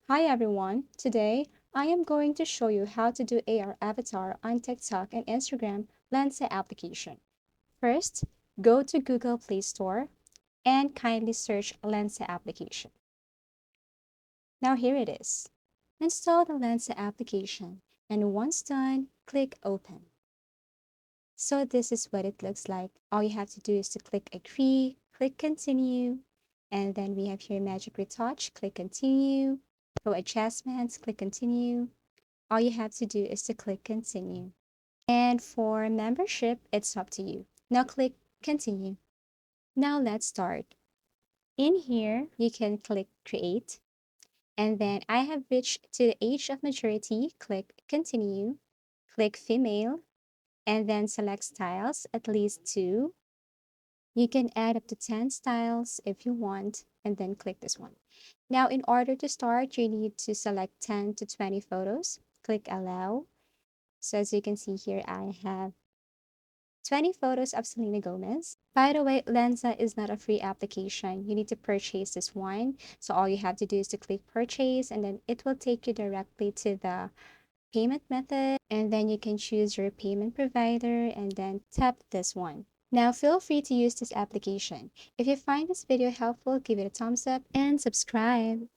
Hi everyone! Today, I am going to show you how to do AR avatar on TikTok and Instagram Lensa application. First, go to Google Play Store and kindly search Lensa application. Now here it is. Install the Lensa application and once done, click Open. So this is what it looks like. All you have to do is to click Agree, click Continue, and then we have here Magic Retouch, click Continue. For adjustments, click Continue. All you have to do is to click Continue. And for membership, it's up to you. Now click Continue. Now let's start. In here, you can click Create. And then I have reached to the age of majority, click Continue, click Female, and then select styles, at least 2. You can add up to 10 styles if you want, and then click this one. Now, in order to start, you need to select 10 to 20 photos. Click Allow. So as you can see here, I have 20 photos of Selena Gomez. By the way, Lensa is not a free application. You need to purchase this one. So all you have to do is to click purchase and then it will take you directly to the payment method. And then you can choose your payment provider and then tap this one. Now feel free to use this application. If you find this video helpful, give it a thumbs up and subscribe.